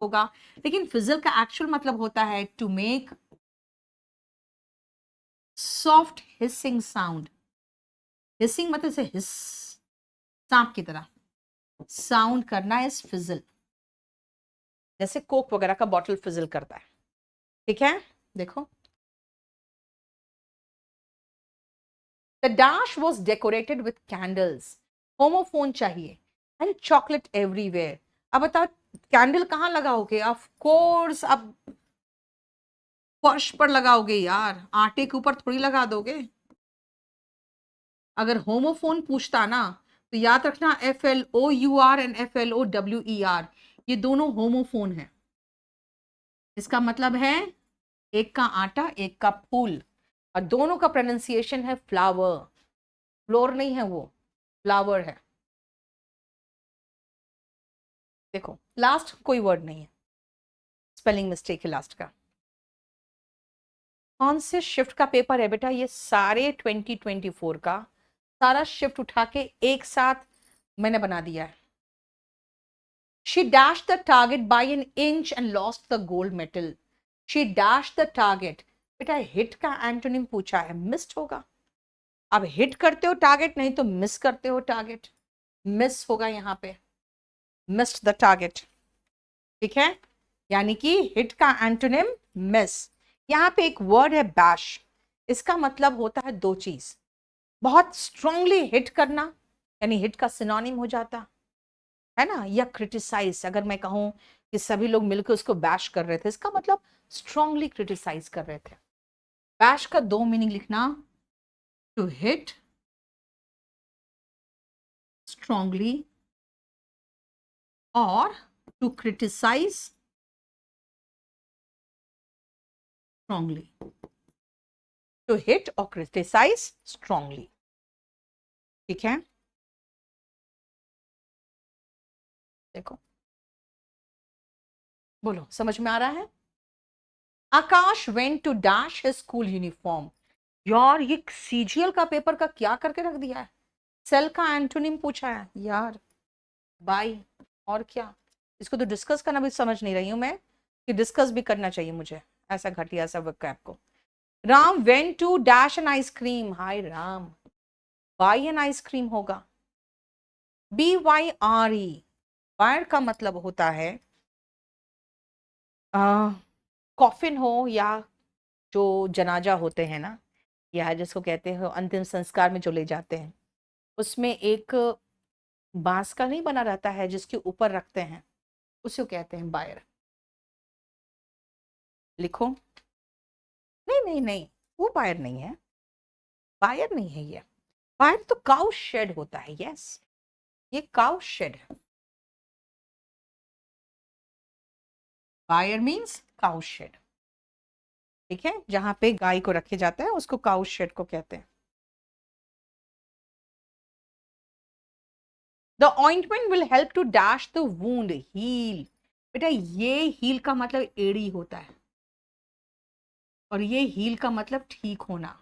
होगा, लेकिन फिजल का एक्चुअल मतलब होता है to make soft hissing sound. Hissing मतलब से हिस, सांप की तरह साउंड करना इज फिजल, जैसे कोक वगैरह का बॉटल फिजल करता है। ठीक है, देखो the dash was decorated with candles, homophone चाहिए, एंड चॉकलेट एवरीवेयर। अब बताओ कैंडल कहाँ लगाओगे? ऑफ कोर्स अब फर्श पर लगाओगे यार, आटे के ऊपर थोड़ी लगा दोगे। अगर होमोफोन पूछता ना तो याद रखना FLOUR एंड FLOWER, ये दोनों होमोफोन है। इसका मतलब है एक का आटा एक का फूल, और दोनों का प्रोनाउंसिएशन है फ्लावर, फ्लोर नहीं है, वो फ्लावर है। देखो लास्ट कोई वर्ड नहीं है, स्पेलिंग मिस्टेक है लास्ट का। कौन से शिफ्ट का पेपर है बेटा? ये सारे 2024 का सारा शिफ्ट उठा के एक साथ मैंने बना दिया है। She dashed the target by an inch and lost the gold medal. She dashed the target. बेटा हिट का एंटोनिम पूछा है, मिस्ड होगा। अब हिट करते हो टारगेट, नहीं तो मिस करते हो टारगेट, मिस होगा यहाँ पे, मिस्ड द टारगेट। ठीक है, यानी कि हिट का एंटोनिम मिस। यहाँ पे एक वर्ड है बैश, इसका मतलब होता है दो चीज, बहुत स्ट्रांगली हिट करना, यानी हिट का सिनोनिम हो जाता है ना, या क्रिटिसाइज। अगर मैं कहूं कि सभी लोग मिलकर उसको बैश कर रहे थे, इसका मतलब स्ट्रांगली क्रिटिसाइज कर रहे थे। बैश का दो मीनिंग लिखना, टू हिट स्ट्रांगली और to criticise strongly, to hit और क्रिटिसाइज स्ट्रांगली। ठीक है, देखो बोलो समझ में आ रहा है? Akash went to dash his school uniform. यार ये CGL का पेपर का क्या करके रख दिया है, सेल का एंटोनिम पूछा है यार, बाई, और क्या? इसको तो डिस्कस करना भी समझ नहीं रही हूं मैं, कि डिस्कस भी करना चाहिए मुझे ऐसा घटिया सा वक्ैब को। Ram went to dash an ice cream, hi Ram, by an ice cream होगा। BYRE, वायर का मतलब होता है कॉफिन हो, या जो जनाजा होते हैं ना, या जिसको कहते हैं अंतिम संस्कार में जो ले जाते हैं, उसमें एक बांस का नहीं बना रहता है जिसके ऊपर रखते हैं, उसे कहते हैं बायर। लिखो, नहीं नहीं नहीं, वो बायर नहीं है, बायर नहीं है ये, बायर तो काउ शेड होता है। यस, ये काउ शेड है, बायर मींस काउ शेड। ठीक है, जहां पे गाय को रखे जाता है उसको काउ शेड को कहते हैं। The ointment will help to dash the wound, heal. बेटा ये हील का मतलब एड़ी होता है, और ये हील का मतलब ठीक होना।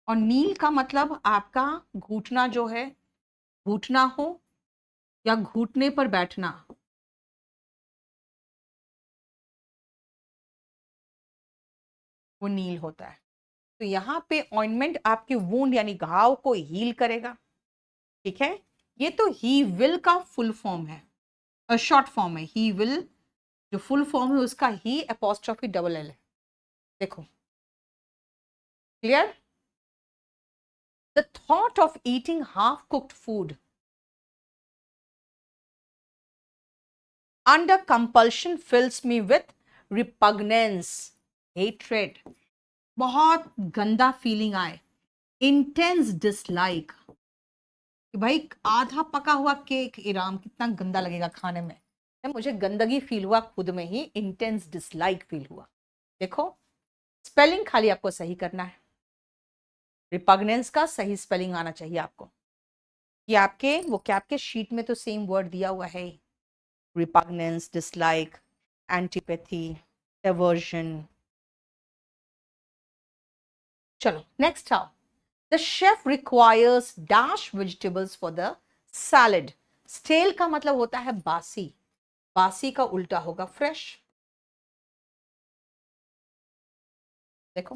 और नील का मतलब आपका घुटना जो है, घुटना हो या घुटने पर बैठना, वो नील होता है। तो यहाँ पे ऑइंटमेंट आपके वुंड यानी घाव को हील करेगा। ठीक है, ये तो ही विल का फुल फॉर्म है, शॉर्ट फॉर्म है। ही विल जो फुल फॉर्म है उसका ही एपोस्ट्रोफी डबल एल है। देखो clear? The thought of eating half cooked food under compulsion fills me with repugnance, hatred, बहुत गंदा फीलिंग आए, इंटेंस डिसलाइक, कि भाई आधा पका हुआ केक इराम कितना गंदा लगेगा खाने में, मुझे गंदगी फील हुआ खुद में ही, इंटेंस डिसलाइक फील हुआ। देखो स्पेलिंग खाली आपको सही करना है, रिपग्नेंस का सही स्पेलिंग आना चाहिए आपको। ये आपके वो क्या आपके शीट में तो सेम वर्ड दिया हुआ है, रिपग्नेंस, डिसलाइक, एंटीपैथी, एवर्जन। चलो नेक्स्ट आओ. The chef requires dash vegetables for the salad. Stale का मतलब होता है बासी. बासी का उल्टा होगा फ्रेश. देखो,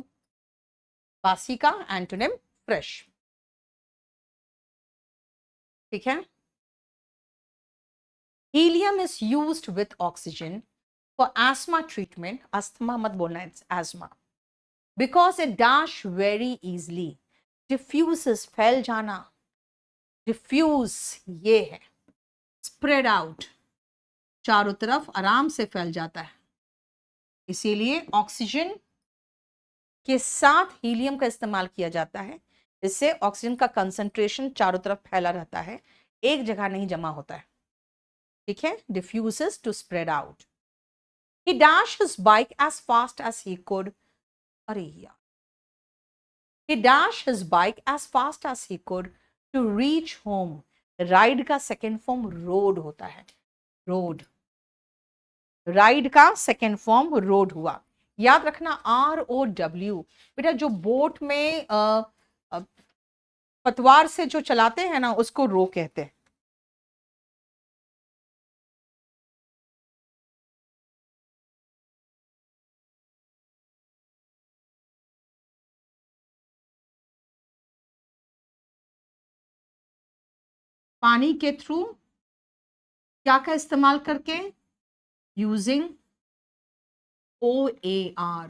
बासी का एंटोनिम फ्रेश. ठीक है. Helium is used with oxygen for asthma treatment. Asthma मत बोलना, it's asthma. Because it dash very easily. Diffuse, फैल जाना. डिफ्यूज ये है, स्प्रेड आउट, चारों तरफ आराम से फैल जाता है. इसीलिए ऑक्सीजन के साथ हीलियम का इस्तेमाल किया जाता है. इससे ऑक्सीजन का कंसंट्रेशन चारों तरफ फैला रहता है, एक जगह नहीं जमा होता है. ठीक है. Diffuses to spread out. He dash his bike as fast as he could. अरे यार. He dashed his bike as fast as he could to reach home. Ride का सेकेंड फॉर्म रोड होता है. रोड. राइड का second form road हुआ. याद रखना ROW. बेटा जो बोट में पतवार से जो चलाते हैं ना, उसको रो कहते हैं. पानी के थ्रू क्या का इस्तेमाल करके? Using OAR.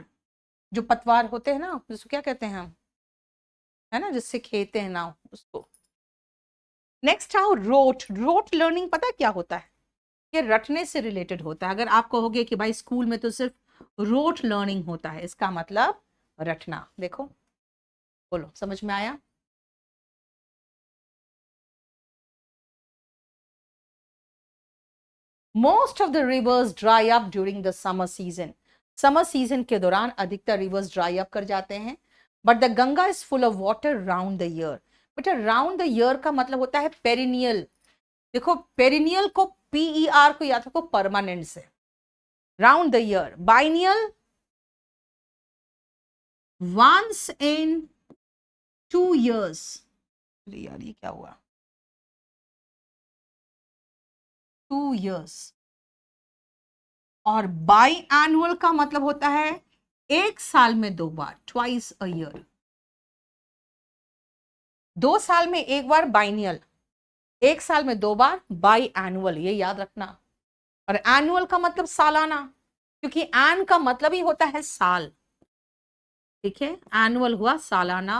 जो पतवार होते हैं ना, जिसको क्या कहते हैं हम, है ना, जिससे खेते हैं नाव, उसको. नेक्स्ट आओ रोट. रोट लर्निंग पता क्या होता है? ये रटने से रिलेटेड होता है. अगर आप कहोगे कि भाई स्कूल में तो सिर्फ रोट लर्निंग होता है, इसका मतलब रटना. देखो, बोलो, समझ में आया? Most of the reverse dry up during the summer season. Summer season के दौरान अधिकतर रिवर्स ड्राई अप कर जाते हैं. But the Ganga is full of water round the year. बेटा राउंड द ईयर का मतलब होता है पेरिनियल. देखो, पेरिनियल को PER को याद रखो परमानेंट से. Round the year. Biennial once in 2 years. यार ये क्या हुआ? 2 years. और बाई एनुअल का मतलब होता है एक साल में 2 बार. Twice a year. 2 साल में एक बार बाइनियल, एक साल में 2 बार बाई एनुअल. ये याद रखना. और एनुअल का मतलब सालाना, क्योंकि एन का मतलब ही होता है साल. ठीक है. एनुअल हुआ सालाना.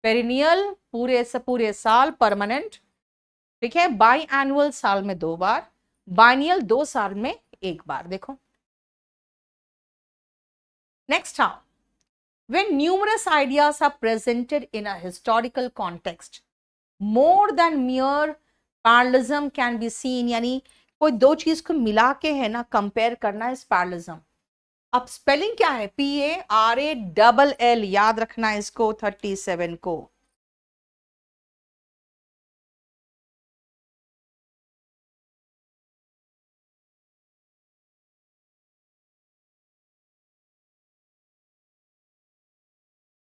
पेरिनियल पूरे से पूरे साल, परमानेंट. ठीक है. बाई एनुअल साल में 2 बार. बाइनियल 2 साल में 1 बार. देखो next how. When numerous ideas are presented in a historical context, more than mere parallelism can be seen. यानी कोई दो चीज को मिला के है ना कंपेयर करना इस पैरलिज्म. अब स्पेलिंग क्या है? PARALL. याद रखना इसको 37 को.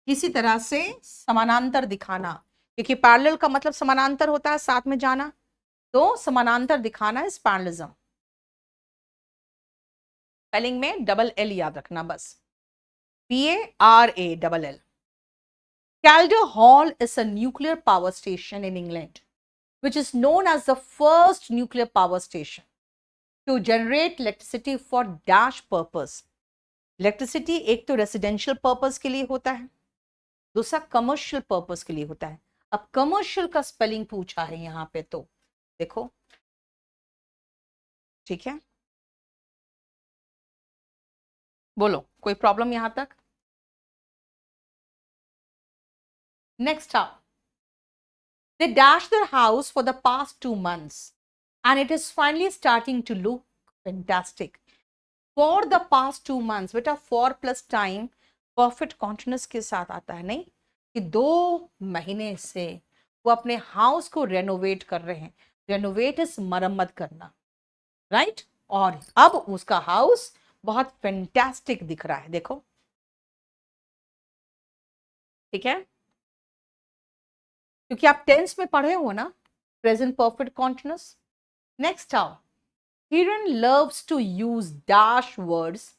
इसी तरह से समानांतर दिखाना, क्योंकि पैरेलल का मतलब समानांतर होता है, साथ में जाना. तो समानांतर दिखाना इस पैरलिज्म. स्पेलिंग में LL याद रखना बस. PARALL. Calder Hall is a nuclear power station in England, which is known as the first nuclear power station to generate electricity for dash purpose. Electricity एक तो रेसिडेंशियल पर्पस के लिए होता है, दूसरा कमर्शियल पर्पस के लिए होता है. अब कमर्शियल का स्पेलिंग पूछा है यहां पे, तो देखो. ठीक है. बोलो, कोई प्रॉब्लम यहां तक? नेक्स्ट आप. They dashed their house for the past 2 months and it is finally starting to look fantastic. For the past 2 months. बेटा for plus time perfect continuous के साथ आता है, नहीं कि 2 महीने से वो अपने हाउस को रेनोवेट कर रहे हैं. रेनोवेट इज मरम्मत करना, राइट. और अब उसका हाउस बहुत फैंटास्टिक दिख रहा है. देखो. ठीक है, क्योंकि आप टेंस में पढ़े हो ना, प्रेजेंट परफेक्ट कॉन्टिन्यूअस। नेक्स्ट आओ, Hiran loves to use dash words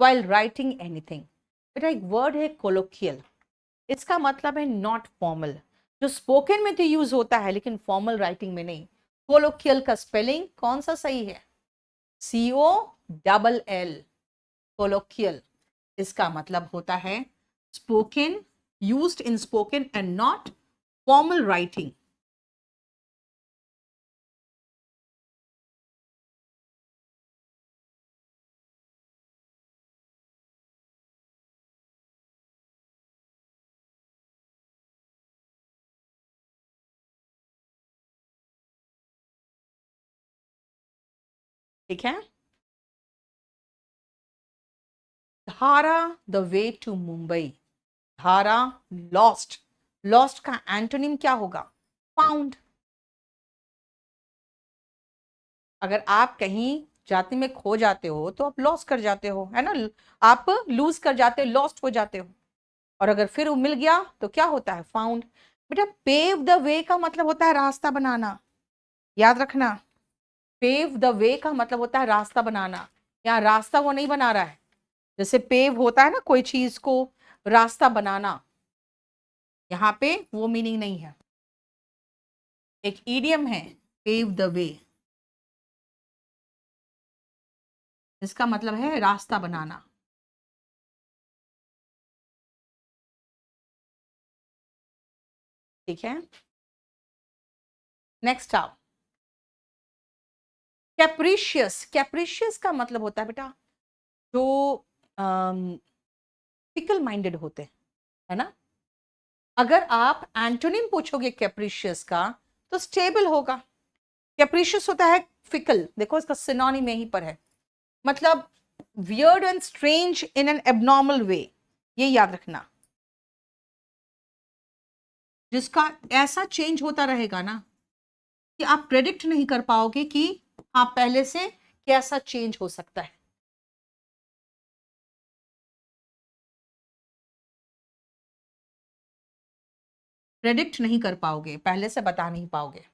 while writing anything। बेटा एक वर्ड है कोलोकियल, इसका मतलब है नॉट फॉर्मल, जो स्पोकन में तो यूज होता है लेकिन फॉर्मल राइटिंग में नहीं। कोलोकियल का स्पेलिंग कौन सा सही है? COLL, colloquial. इसका मतलब होता है spoken, used in spoken and not formal writing. ठीक है, धारा द वे टू मुंबई। धारा लॉस्ट, लॉस्ट का एंटोनिम क्या होगा? फाउंड। अगर आप कहीं जाति में खो जाते हो तो आप लॉस कर जाते हो, है ना, आप लूज कर जाते हो, लॉस्ट हो जाते हो। और अगर फिर वो मिल गया तो क्या होता है? फाउंड। बेटा पेव द वे का मतलब होता है रास्ता बनाना, याद रखना। पेव द वे का मतलब होता है रास्ता बनाना। यहाँ रास्ता वो नहीं बना रहा है, जैसे पेव होता है ना कोई चीज को रास्ता बनाना, यहाँ पे वो मीनिंग नहीं है। एक ईडियम है पेव द वे, इसका मतलब है रास्ता बनाना। ठीक है, नेक्स्ट आओ, कैप्रिशियस। कैप्रिशियस का मतलब होता है बेटा जो फिकल माइंडेड होते हैं, है ना। अगर आप एंटोनिम पूछोगे कैप्रिशियस का तो स्टेबल होगा। कैप्रिशियस होता है फिकल, देखो इसका सिनोनिम यहीं पर है, मतलब weird and strange in an abnormal way, ये याद रखना। जिसका ऐसा चेंज होता रहेगा ना कि आप प्रेडिक्ट नहीं कर पाओगे कि हाँ पहले से कैसा चेंज हो सकता है। प्रेडिक्ट नहीं कर पाओगे, पहले से बता नहीं पाओगे।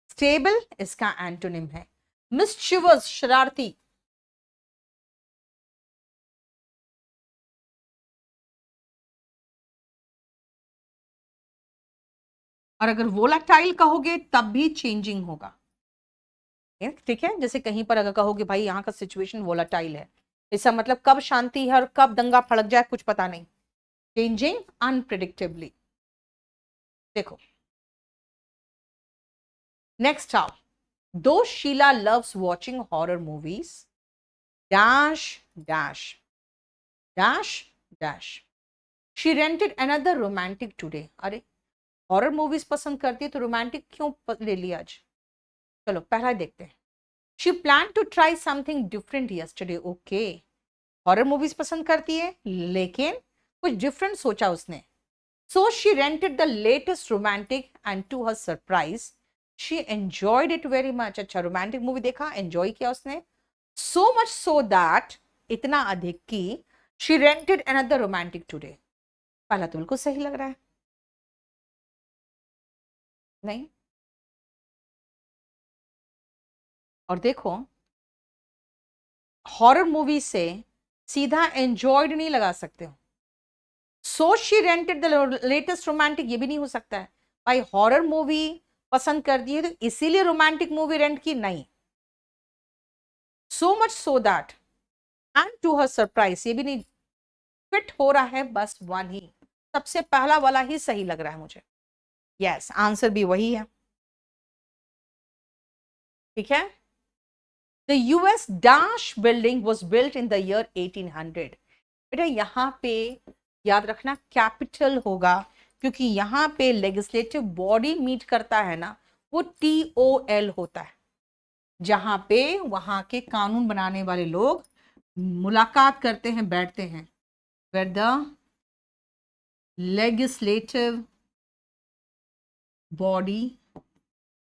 स्टेबल इसका एंटोनिम है। मिस्चिवस, शरारती। और अगर वोलाटाइल कहोगे तब भी चेंजिंग होगा। ठीक है, जैसे कहीं पर अगर कहोगे भाई यहाँ का सिचुएशन वोलाटाइल है, इसका मतलब कब शांति है और कब दंगा भड़क जाए कुछ पता नहीं। Changing unpredictably. देखो नेक्स्ट आओ, दो Sheela loves watching horror movies dash dash dash dash she rented another romantic today. अरे हॉरर मूवीज पसंद करती है तो रोमांटिक क्यों ले लिया आज? चलो पहला देखते हैं। She plan to try something different yesterday. Okay, horror movies पसंद करती है लेकिन कुछ डिफरेंट सोचा उसने। So she rented the latest romantic and to her surprise she enjoyed it very much. अच्छा रोमांटिक मूवी देखा, एंजॉय किया उसने, सो मच सो दैट, इतना अधिक कि she rented another romantic today. पहला तो बिल्कुल सही लग रहा है, नहीं? और देखो हॉरर मूवी से सीधा एंजॉयड नहीं लगा सकते हो। सो she rented the latest romantic, ये भी नहीं हो सकता है। भाई हॉरर मूवी पसंद कर दी है तो इसीलिए रोमांटिक मूवी रेंट की, नहीं। So much so that and to her surprise, ये भी नहीं फिट हो रहा है। बस वन ही, सबसे पहला वाला ही सही लग रहा है मुझे। यस, आंसर भी वही है। ठीक है, the US dash building was built in the year 1800। बेटा यहाँ पे याद रखना कैपिटल होगा, क्योंकि यहाँ पे लेजिस्लेटिव बॉडी मीट करता है ना, वो TOL होता है, जहां पे वहां के कानून बनाने वाले लोग मुलाकात करते हैं, बैठते हैं। Where the legislative body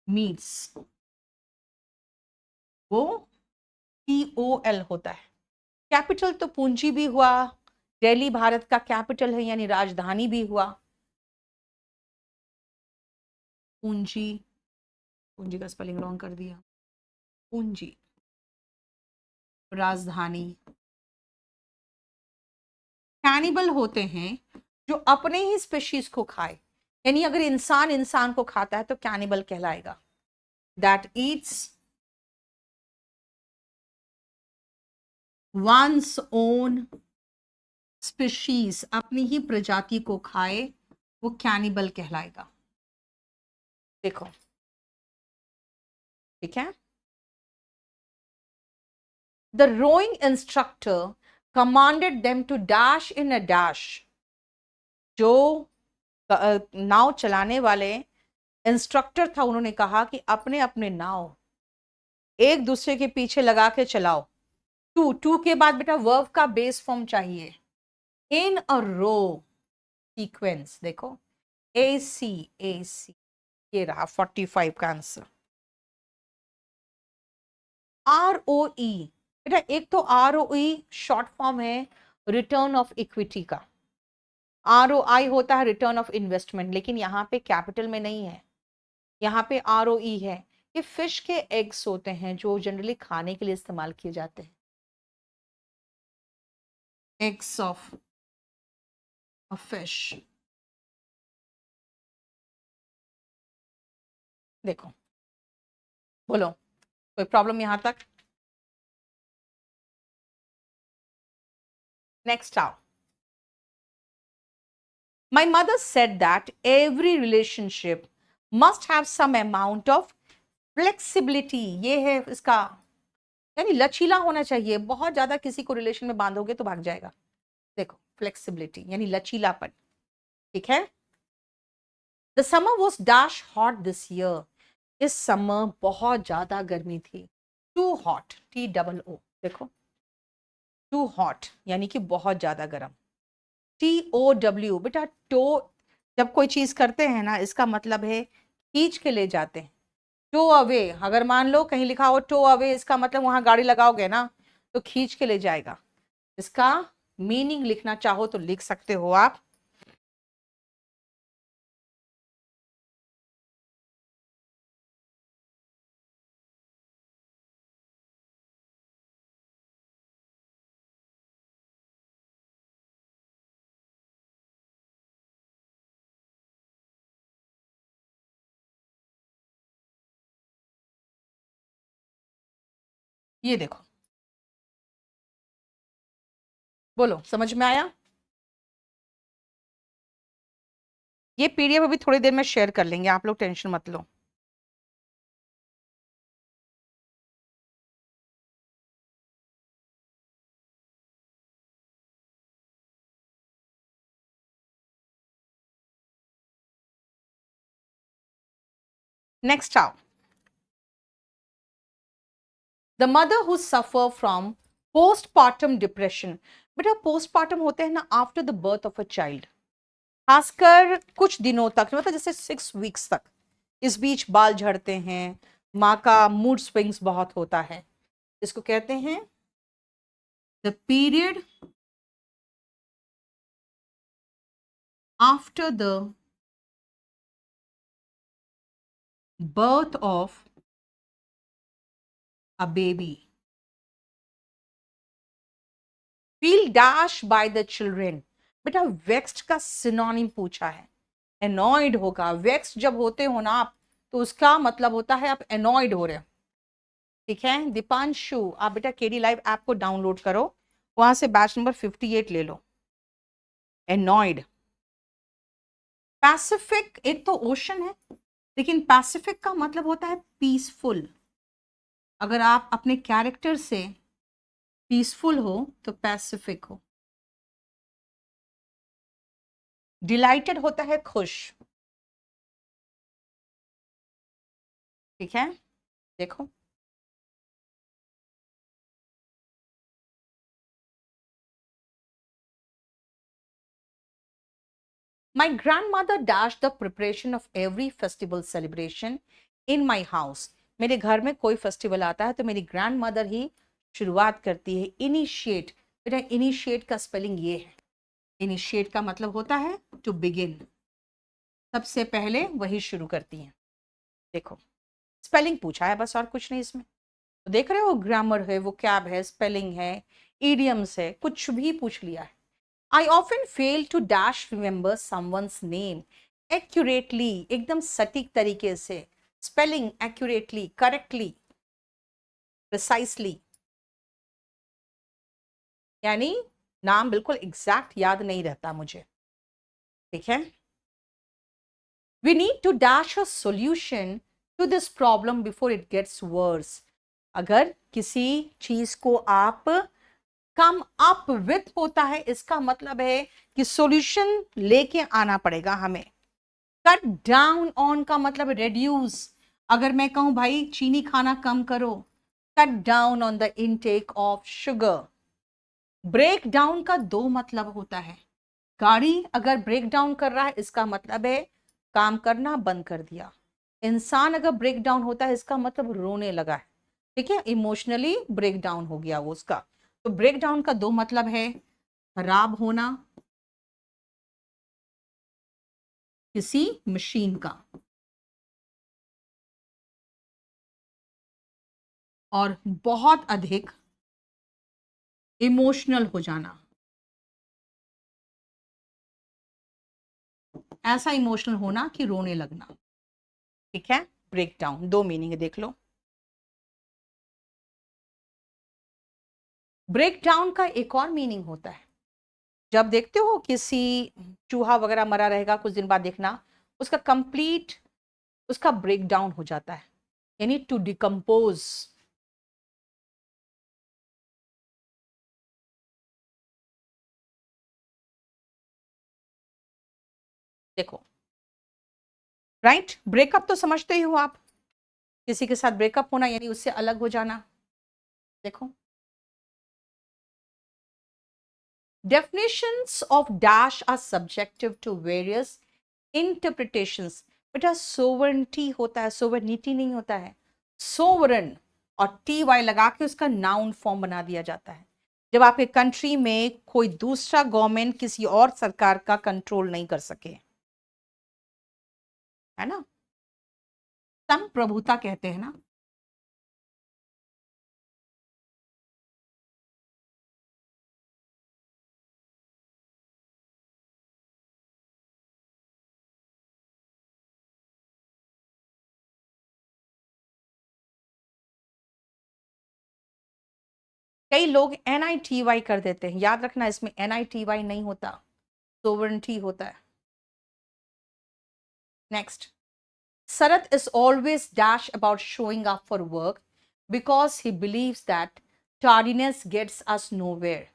meets, वो TOL होता है। कैपिटल तो पूंजी भी हुआ, दिल्ली भारत का कैपिटल है यानी राजधानी भी हुआ। पूंजी, पूंजी का स्पेलिंग रॉन्ग कर दिया, पूंजी राजधानी। कैनिबल होते हैं जो अपने ही स्पीशीज को खाए, यानी अगर इंसान इंसान को खाता है तो कैनिबल कहलाएगा। That eats one's own species, अपनी ही प्रजाति को खाए, वो कैनिबल कहलाएगा। देखो ठीक है। The rowing instructor commanded them to dash in a dash. जो नाव चलाने वाले इंस्ट्रक्टर था, उन्होंने कहा कि अपने अपने नाव एक दूसरे के पीछे लगा के चलाओ। टू के बाद बेटा वर्ब का बेस फॉर्म चाहिए। इन अ रो सीक्वेंस। देखो AC, ये रहा 45 का आंसर। ROE बेटा, एक तो ROE शॉर्ट फॉर्म है रिटर्न ऑफ इक्विटी का, ROI होता है रिटर्न ऑफ इन्वेस्टमेंट, लेकिन यहाँ पे कैपिटल में नहीं है, यहाँ पे ROE है। ये फिश के एग्स होते हैं जो जनरली खाने के लिए इस्तेमाल किए जाते हैं। Eggs of a fish. देखो बोलो, कोई प्रॉब्लम यहां तक? नेक्स्ट आओ। My mother said that every relationship must have some amount of flexibility. ये है इसका, यानी लचीला होना चाहिए। बहुत ज्यादा किसी को रिलेशन में बांधोगे तो भाग जाएगा। देखो फ्लेक्सिबिलिटी यानी लचीलापन। ठीक है। The summer was dash hot this year. इस समर बहुत ज्यादा गर्मी थी। Too hot, TOO। देखो too hot यानी कि बहुत ज्यादा गर्म। TOW बेटा, टो जब कोई चीज करते हैं ना, इसका मतलब है खींच के ले जाते हैं। टो अवे, अगर मान लो कहीं लिखा हो टो अवे, इसका मतलब वहां गाड़ी लगाओगे ना तो खींच के ले जाएगा। इसका मीनिंग लिखना चाहो तो लिख सकते हो आप। ये देखो, बोलो समझ में आया? ये PDF अभी थोड़ी देर में शेयर कर लेंगे, आप लोग टेंशन मत लो। नेक्स्ट आओ। The mother who suffer from postpartum depression. बेटा पोस्टपार्टम होते हैं ना after the birth of a child, खासकर कुछ दिनों तक, मतलब जैसे 6 वीक्स तक। इस बीच बाल झड़ते हैं, माँ का मूड स्विंग्स बहुत होता है। इसको कहते हैं the period after the birth of a baby. Feel dash by the children. बेटा वेक्स्ड का सिनोनिम पूछा है, एनॉयड होगा। वेक्स्ड जब होते हो ना आप, तो उसका मतलब होता है आप एनॉयड हो रहे हो। ठीक है। दीपांशु, आप बेटा KD लाइव ऐप को डाउनलोड करो, वहां से बैच नंबर 58 ले लो। एनॉयड। पैसिफिक एक तो ओशन है, लेकिन पैसिफिक का मतलब होता है पीसफुल। अगर आप अपने कैरेक्टर से पीसफुल हो तो पैसिफिक हो। डिलाइटेड होता है खुश। ठीक है। देखो My grandmother dashed the preparation of every festival celebration in my house. मेरे घर में कोई फेस्टिवल आता है तो मेरी ग्रैंड मदर ही शुरुआत करती है। इनिशिएट, बेटा इनिशिएट का स्पेलिंग ये है। इनिशिएट का मतलब होता है टू बिगिन, सबसे पहले वही शुरू करती हैं। देखो स्पेलिंग पूछा है बस, और कुछ नहीं इसमें। तो देख रहे हो, ग्रामर है, वो कैब है, स्पेलिंग है, इडियम्स है, कुछ भी पूछ लिया है। I often fail to dash remember someone's name accurately, एकदम सटीक तरीके से, स्पेलिंग एक्यूरेटली, करेक्टली, प्रिसाइसली, यानी नाम बिल्कुल एग्जैक्ट याद नहीं रहता मुझे। ठीक है, we need to dash a solution to this problem before it gets worse. अगर किसी चीज को आप कम अप विथ होता है, इसका मतलब है कि सॉल्यूशन लेके आना पड़ेगा हमें। कट डाउन ऑन का मतलब रेड्यूस। अगर मैं कहूं भाई चीनी खाना कम करो, cut down on the intake of sugar. Break down का दो मतलब होता है। गाड़ी अगर ब्रेक डाउन कर रहा है, इसका मतलब है काम करना बंद कर दिया। इंसान अगर ब्रेक डाउन होता है, इसका मतलब रोने लगा है। ठीक है, इमोशनली ब्रेक डाउन हो गया वो उसका। तो ब्रेक डाउन का दो मतलब है, खराब होना किसी मशीन का, और बहुत अधिक इमोशनल हो जाना। ऐसा इमोशनल होना कि रोने लगना। ठीक है, ब्रेक डाउन दो मीनिंग है, देख लो। ब्रेक डाउन का एक और मीनिंग होता है, जब देखते हो किसी चूहा वगैरह मरा रहेगा, कुछ दिन बाद देखना उसका कंप्लीट, उसका ब्रेक डाउन हो जाता है, यानी टू डिकम्पोज। देखो राइट, ब्रेकअप तो समझते ही हो आप, किसी के साथ ब्रेकअप होना यानी उससे अलग हो जाना। देखो definitions of dash are subjective to various interpretations। बेटा सोवरेनिटी होता है, सोवरेनिटी नहीं होता है, सोवरन, और टी वाई लगा के उसका नाउन फॉर्म बना दिया जाता है। जब आपके कंट्री में कोई दूसरा गवर्नमेंट किसी और सरकार का कंट्रोल नहीं कर सके, है ना, संप्रभुता कहते हैं ना। कई लोग NITY कर देते हैं, याद रखना इसमें NITY नहीं होता, सोवरेनिटी होता है। Next, Sarat is always dash about showing up for work because he believes that tardiness gets us nowhere.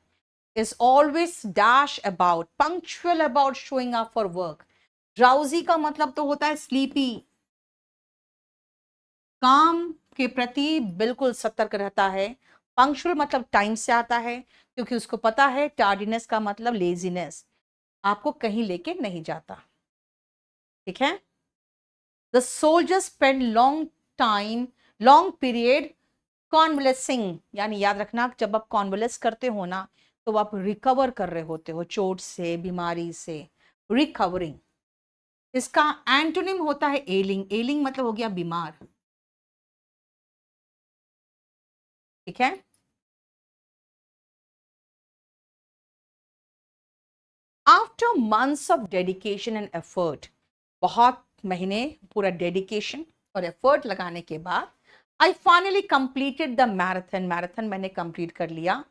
Is always dash about, punctual about showing up for work. Drowsy का मतलब तो होता है sleepy, काम के प्रति बिल्कुल सतर्क रहता है। पंक्चुअल मतलब टाइम से आता है, क्योंकि उसको पता है टार्डीनेस का मतलब लेजीनेस, आपको कहीं लेके नहीं जाता। ठीक है, the soldiers spend long time, long period convalescing, यानी याद रखना जब आप कॉन्वलेस करते हो ना, तो आप रिकवर कर रहे होते हो चोट से, बीमारी से, रिकवरिंग। इसका एंटोनिम होता है एलिंग, एलिंग मतलब हो गया बीमार। ठीक है, after months of dedication and effort, बहुत महीने पूरा डेडिकेशन और एफर्ट लगाने के बाद, I finally completed the marathon, marathon मैंने कंप्लीट कर लिया।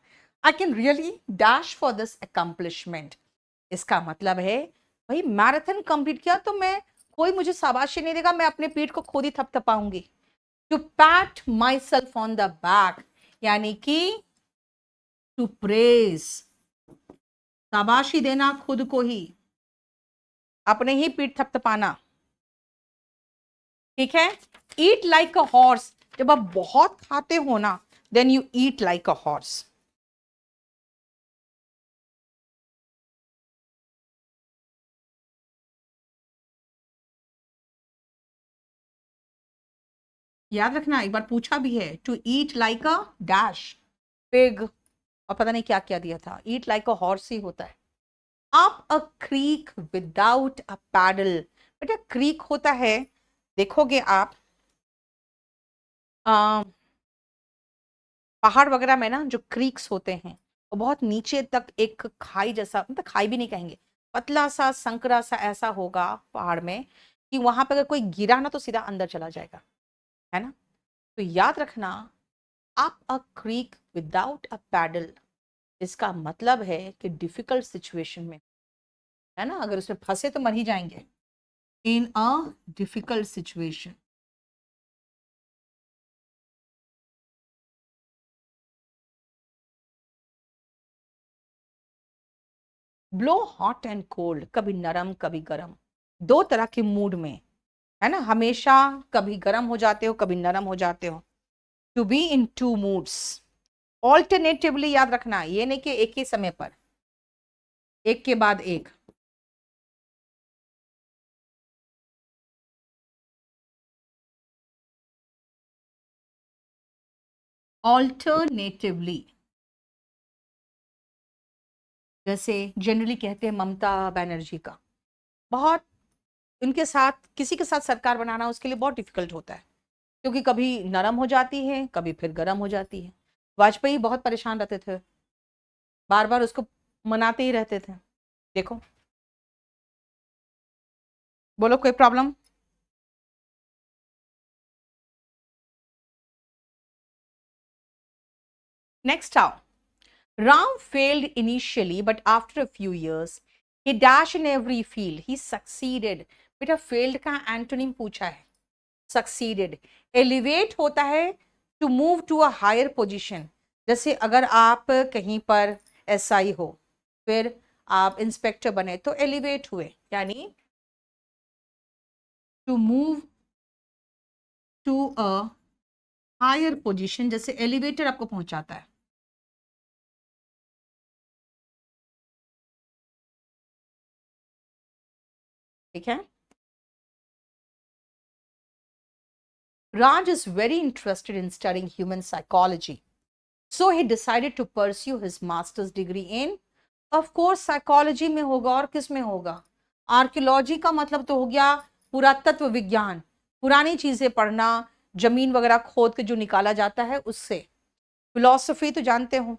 I can really dash for this accomplishment. इसका मतलब है भाई मैराथन कंप्लीट किया तो मैं, कोई मुझे शाबाशी नहीं देगा, मैं अपने पीठ को खुद ही थपथपाऊंगी। To pat myself on the back, यानी कि टू प्रेज, शाबाशी देना खुद को ही, अपने ही पीठ थपथपाना। ठीक है, ईट लाइक अ हॉर्स, जब आप बहुत खाते हो ना, then you eat like a horse. याद रखना, एक बार पूछा भी है, to eat like a dash pig, और पता नहीं क्या क्या दिया था, ईट लाइक अ हॉर्स ही होता है। Up a creek without a paddle. बेटा क्रीक होता है, देखोगे आप पहाड़ वगैरह में ना जो क्रीक्स होते हैं वो बहुत नीचे तक एक खाई जैसा, मतलब खाई भी नहीं कहेंगे, पतला सा संकरा सा ऐसा होगा पहाड़ में कि वहां पर अगर कोई गिरा ना तो सीधा अंदर चला जाएगा, है ना। तो याद रखना, up a creek without a paddle, इसका मतलब है कि डिफिकल्ट सिचुएशन में, है ना, अगर उसमें फंसे तो मर ही जाएंगे। In a difficult situation. Blow hot and cold, कभी नरम कभी गर्म, दो तरह के मूड में, है ना, हमेशा कभी गर्म हो जाते हो कभी नरम हो जाते हो। To be in two moods, alternatively, याद रखना, ये नहीं कि एक ही समय पर, एक के बाद एक। ऑल्टरनेटिवली, जैसे जनरली कहते हैं ममता बनर्जी का, बहुत, उनके साथ किसी के साथ सरकार बनाना उसके लिए बहुत डिफिकल्ट होता है, क्योंकि कभी नरम हो जाती है कभी फिर गर्म हो जाती है। वाजपेयी बहुत परेशान रहते थे, बार बार उसको मनाते ही रहते थे। देखो, बोलो कोई प्रॉब्लम। नेक्स्ट आओ। Ram failed initially, but after a few years, he dashed in every field. He succeeded. बेटा failed का एंटोनिम पूछा है, succeeded. Elevate होता है to move to a higher position. जैसे अगर आप कहीं पर SI हो, फिर आप इंस्पेक्टर बने तो एलिवेट हुए, यानी to move to a higher position, जैसे एलिवेटर आपको पहुंचाता है। ठीक है। Raj is very interested in studying human psychology. So he decided to pursue his master's degree in, of course, psychology में होगा, और किस में होगा? आर्कियोलॉजी का मतलब तो हो गया पुरातत्व विज्ञान, पुरानी चीजें पढ़ना, जमीन वगैरह खोद के जो निकाला जाता है उससे। फिलोसफी तो जानते हो,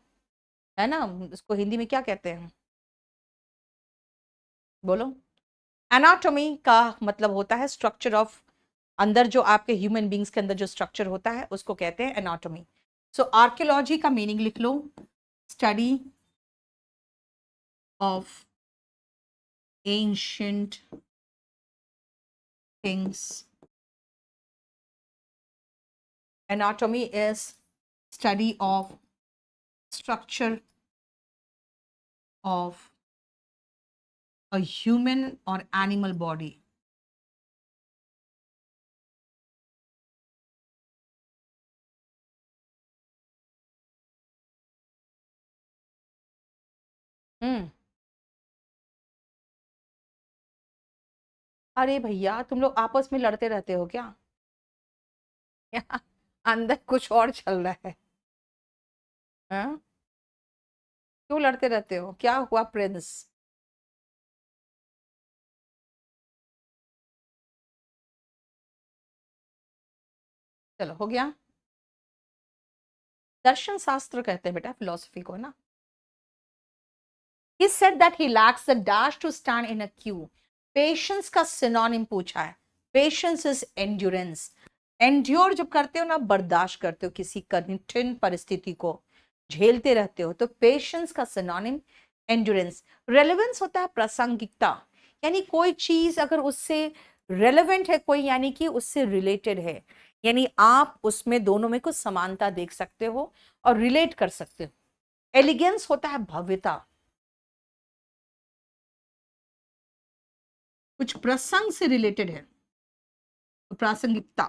है ना, उसको हिंदी में क्या कहते हैं, बोलो। एनाटॉमी का मतलब होता है स्ट्रक्चर ऑफ, अंदर जो आपके ह्यूमन बींग्स के अंदर जो स्ट्रक्चर होता है उसको कहते हैं एनाटॉमी। सो आर्कियोलॉजी का मीनिंग लिख लो, study of ancient things. Anatomy is study of structure of a human or animal body. हम्म। अरे भैया तुम लोग आपस में लड़ते रहते हो क्या? अंदर कुछ और चल रहा है। हाँ? क्यों लड़ते रहते हो, क्या हुआ प्रिंस? चलो हो गया। दर्शन शास्त्र कहते हैं बेटा फिलोसफी को, ना। He said that he lacks the dash to stand in a queue. Patience का सिनोनिम पूछा है। Patience is endurance. Endure जब करते हो ना, बर्दाश्त करते हो किसी कठिन परिस्थिति को, झेलते रहते हो, तो पेशेंस का सिनोनिम एंड्योरेंस। रेलेवेंस होता है प्रासंगिकता, यानी कोई चीज अगर उससे रेलेवेंट है कोई, यानी कि उससे रिलेटेड है, यानी आप उसमें दोनों में कुछ समानता देख सकते हो और रिलेट कर सकते हो। एलिगेंस होता है भव्यता, कुछ प्रसंग से रिलेटेड है, तो प्रासंगिकता।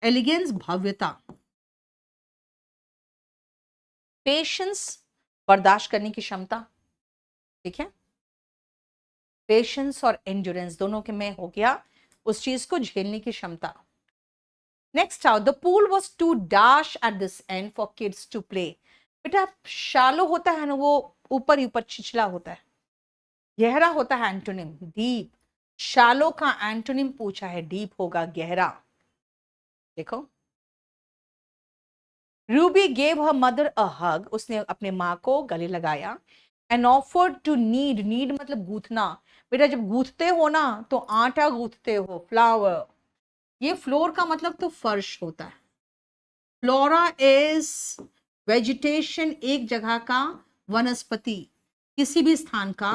एलिगेंस भव्यता। पेशेंस बर्दाश्त करने की क्षमता, ठीक है। पेशेंस और एंड्योरेंस दोनों के में हो गया उस चीज को झेलने की क्षमता। नेक्स्ट आओ, the pool was to dash at this end for kids to play. बेटा शालो होता है ना, वो ऊपर ही ऊपर छिछला होता है, गहरा होता है एंटोनिम डीप, शैलो का एंटोनिम पूछा है, डीप होगा गहरा। देखो, Ruby gave her mother a hug, उसने अपने माँ को गले लगाया। And offered to knead, knead मतलब गूंथना। बेटा जब गूंथते हो ना तो आटा गूंथते हो, फ्लावर। ये फ्लोर का मतलब तो फर्श होता है। फ्लोरा इज वेजिटेशन, एक जगह का वनस्पति, किसी भी स्थान का,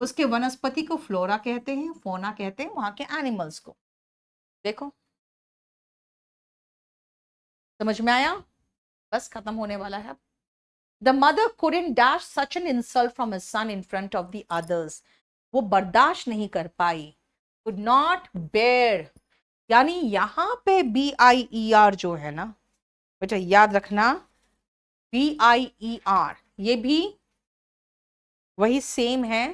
उसके वनस्पति को फ्लोरा कहते हैं, फोना कहते हैं वहां के एनिमल्स को। देखो, समझ में आया? बस खत्म होने वाला है। The mother couldn't dash such an insult from his son in front of the others. वो बर्दाश्त नहीं कर पाई, could not bear, यानी यहां पे BIER जो है ना बेटा याद रखना, BIER ये भी वही सेम है।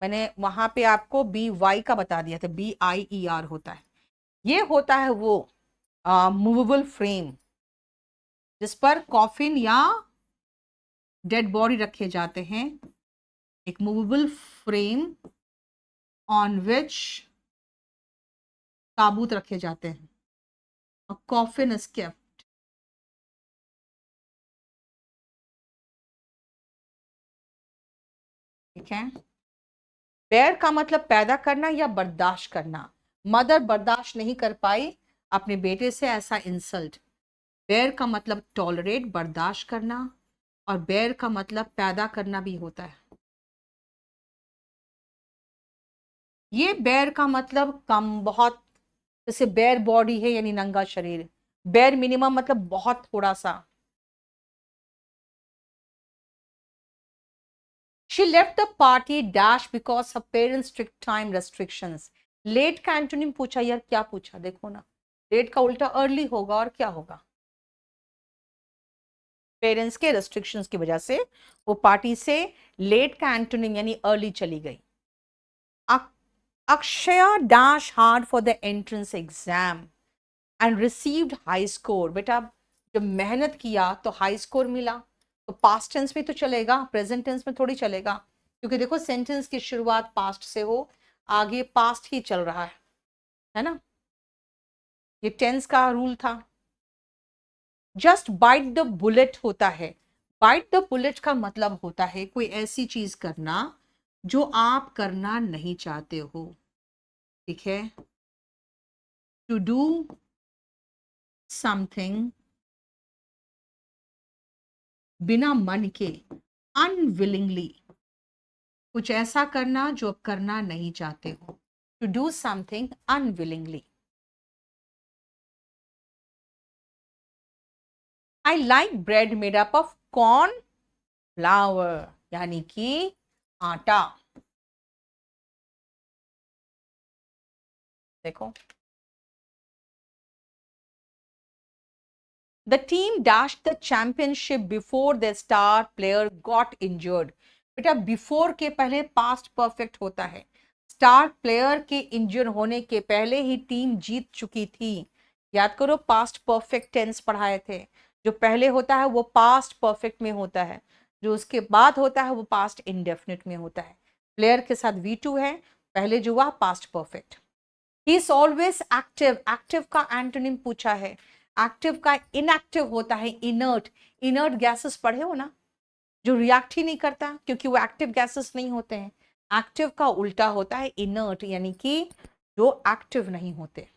मैंने वहां पे आपको BY का बता दिया था, BIER होता है। ये होता है वो मूवेबल फ्रेम जिस पर कॉफिन या डेड बॉडी रखे जाते हैं, एक मूवेबल फ्रेम ऑन विच ताबूत रखे जाते हैं। A coffin is kept। ठीक है, बेयर का मतलब पैदा करना या बर्दाश्त करना। मदर बर्दाश्त नहीं कर पाई अपने बेटे से ऐसा इंसल्ट। बेयर का मतलब टॉलरेट, बर्दाश्त करना, और बेयर का मतलब पैदा करना भी होता है। ये बेयर का मतलब कम, बहुत, जैसे बेयर बॉडी है यानी नंगा शरीर। बेयर मिनिमम मतलब बहुत थोड़ा सा। She left the party dash because her parents strict time restrictions। Late का एंटोनिम पूछा यार, क्या पूछा देखो ना, लेट का उल्टा अर्ली होगा और क्या होगा, पेरेंट्स के रेस्ट्रिक्शंस की वजह से वो पार्टी से लेट का एंटोनिम यानी अर्ली चली गई। Akshaya dash hard for the entrance exam and received high score. बेटा जब मेहनत किया तो हाई स्कोर मिला, तो पास्ट टेंस में तो चलेगा, प्रेजेंट टेंस में थोड़ी चलेगा, क्योंकि देखो सेंटेंस की शुरुआत पास्ट से हो, आगे पास्ट ही चल रहा है ना, ये टेंस का रूल था। जस्ट बाइट द बुलेट होता है, बाइट द बुलेट का मतलब होता है कोई ऐसी चीज करना जो आप करना नहीं चाहते हो। ठीक है, टू डू समथिंग बिना मन के, अनविलिंगली, कुछ ऐसा करना जो आप करना नहीं चाहते हो, to do something unwillingly. I like bread made up of corn flour, यानी कि आटा। देखो, the team dash the championship before the star player got injured. बेटा बिफोर के पहले पास्ट परफेक्ट होता है, स्टार प्लेयर के इंजर होने के पहले ही टीम जीत चुकी थी। याद करो पास्ट परफेक्ट टेंस पढ़ाए थे, जो पहले होता है वो पास्ट परफेक्ट में होता है, जो उसके बाद होता है वो पास्ट इंडेफिनिट में होता है। प्लेयर के साथ V2 है, पहले जो हुआ past perfect. He is always active, active का एंटोनिम पूछा है। एक्टिव का इनएक्टिव होता है इनर्ट। इनर्ट गैसेस पढ़े हो ना, जो रिएक्ट ही नहीं करता क्योंकि वो एक्टिव गैसेस नहीं होते हैं। एक्टिव का उल्टा होता है इनर्ट, यानी कि जो एक्टिव नहीं होते।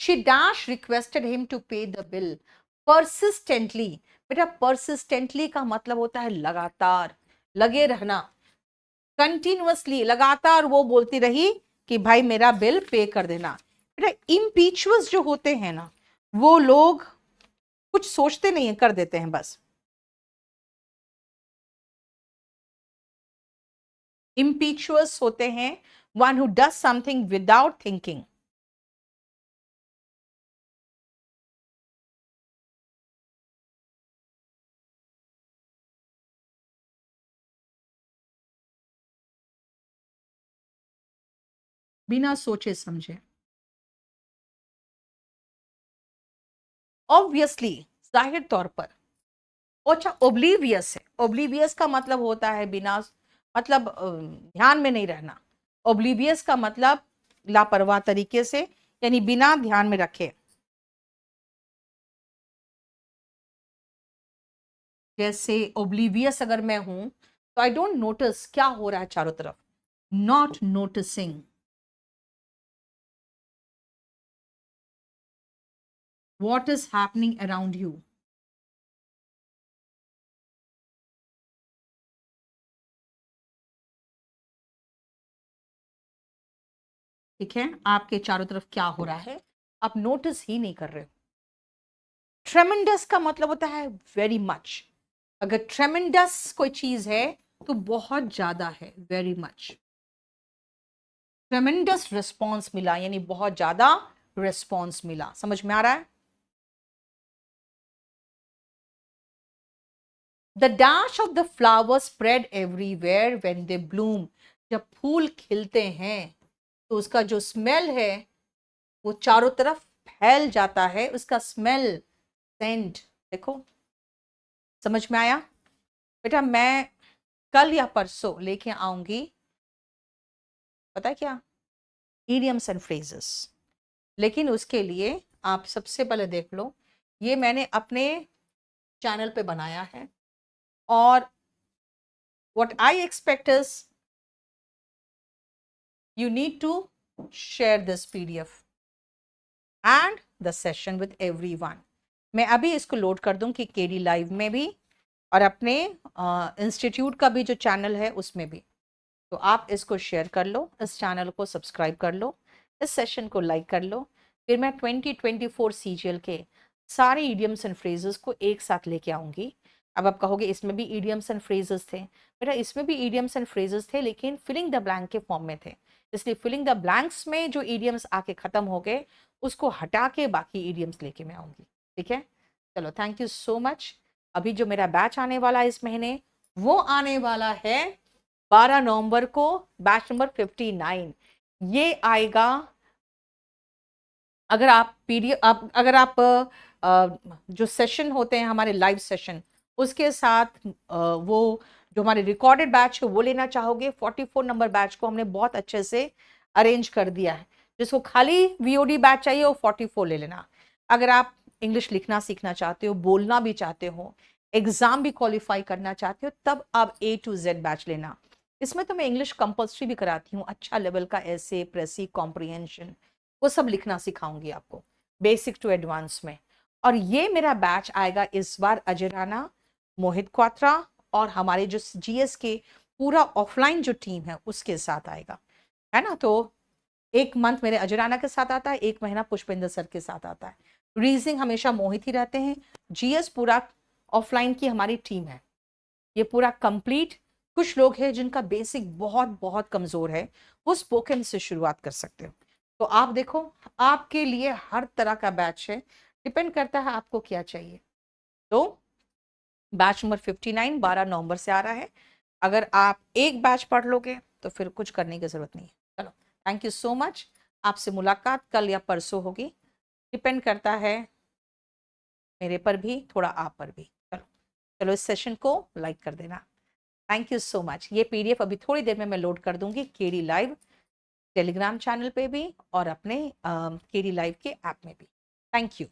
She dash requested him to pay the bill persistently. बेटा परसिस्टेंटली का मतलब होता है लगातार, लगे रहना, कंटिन्यूअसली, लगातार वो बोलती रही कि भाई मेरा बिल पे कर देना। बेटा इम्पीचुअस जो होते हैं ना वो लोग कुछ सोचते नहीं है, कर देते हैं बस। इम्पीचुअस होते हैं one who does something without thinking. बिना सोचे समझे। ऑब्वियसली, जाहिर तौर पर, अच्छा ओब्लीवियस है, ओब्लीवियस का मतलब होता है बिना, मतलब ध्यान में नहीं रहना। ओब्लीवियस का मतलब लापरवाह तरीके से, यानी बिना ध्यान में रखे। जैसे ओब्लीवियस अगर मैं हूं तो आई डोंट नोटिस क्या हो रहा है चारों तरफ, not noticing what is happening around you। ठीक है, आपके चारों तरफ क्या हो रहा है आप नोटिस ही नहीं कर रहे हो। ट्रेमेंडस का मतलब होता है वेरी मच। अगर ट्रेमेंडस कोई चीज है तो बहुत ज्यादा है, वेरी मच। ट्रेमेंडस रिस्पॉन्स मिला यानी बहुत ज्यादा रिस्पॉन्स मिला, समझ में आ रहा है। The dash of the flower spread everywhere when they Bloom. जब फूल खिलते हैं तो उसका जो स्मेल है वो चारों तरफ फैल जाता है, उसका स्मेल, सेंट। देखो समझ में आया। बेटा मैं कल या परसों लेके आऊंगी, पता है क्या, इडियम्स एंड फ्रेजेस। लेकिन उसके लिए आप सबसे पहले देख लो, ये मैंने अपने चैनल पे बनाया है, और what I expect is you need to share this PDF and the session with everyone। मैं अभी इसको लोड कर दूं कि केडी लाइव में भी और अपने इंस्टीट्यूट का भी जो चैनल है उसमें भी। तो आप इसको शेयर कर लो, इस चैनल को सब्सक्राइब कर लो, इस सेशन को लाइक कर लो। फिर मैं 2024 सीजीएल के सारे इडियम्स एंड फ्रेजेस को एक साथ लेके आऊंगी। अब आप कहोगे इसमें भी इडियम्स एंड फ्रेजेस थे, बेटा इसमें भी इडियम्स एंड फ्रेजेस थे लेकिन फिलिंग द ब्लैंक के फॉर्म में थे। इसलिए फिलिंग द ब्लैंक्स में जो इडियम्स आके खत्म हो गए उसको हटा के बाकी इडियम्स लेके मैं आऊंगी। ठीक है, चलो थैंक यू सो मच। अभी जो मेरा बैच आने वाला है इस महीने, वो आने वाला है 12 नवंबर को, बैच नंबर 59। ये आएगा, अगर आप पीडीएफ अगर आप जो सेशन होते हैं हमारे लाइव सेशन उसके साथ वो जो हमारे रिकॉर्डेड बैच है वो लेना चाहोगे, 44 नंबर बैच को हमने बहुत अच्छे से अरेंज कर दिया है। जिसको खाली वीओडी बैच चाहिए वो 44 ले लेना। अगर आप इंग्लिश लिखना सीखना चाहते हो, बोलना भी चाहते हो, एग्जाम भी क्वालिफाई करना चाहते हो, तब आप A to Z बैच लेना। इसमें तो मैं इंग्लिश कंपल्सरी भी कराती हूँ, अच्छा लेवल का ऐसे, प्रेसी, कॉम्प्रिहेंशन, वो सब लिखना सिखाऊंगी आपको बेसिक टू एडवांस में। और ये मेरा बैच आएगा इस बार अजय राणा, मोहित क्वात्रा और हमारे जो जीएस के पूरा ऑफलाइन जो टीम है उसके साथ आएगा, है ना। तो एक मंथ मेरे अजय राणा के साथ आता है, एक महीना पुष्पेंद्र सर के साथ आता है। रीजनिंग हमेशा मोहित ही रहते हैं। जीएस पूरा ऑफलाइन की हमारी टीम है, ये पूरा कंप्लीट। कुछ लोग हैं जिनका बेसिक बहुत बहुत कमजोर है, वो स्पोकन से शुरुआत कर सकते हो। तो आप देखो, आपके लिए हर तरह का बैच है, डिपेंड करता है आपको क्या चाहिए। तो बैच नंबर 59 12 नवंबर से आ रहा है। अगर आप एक बैच पढ़ लोगे तो फिर कुछ करने की जरूरत नहीं है। चलो थैंक यू सो मच। आपसे मुलाकात कल या परसों होगी, डिपेंड करता है मेरे पर भी, थोड़ा आप पर भी। चलो चलो इस सेशन को लाइक कर देना। Thank you so much. ये पीडीएफ अभी थोड़ी देर में मैं लोड कर दूंगी केडी लाइव टेलीग्राम चैनल पे भी और अपने केडी लाइव के ऐप में भी। Thank you.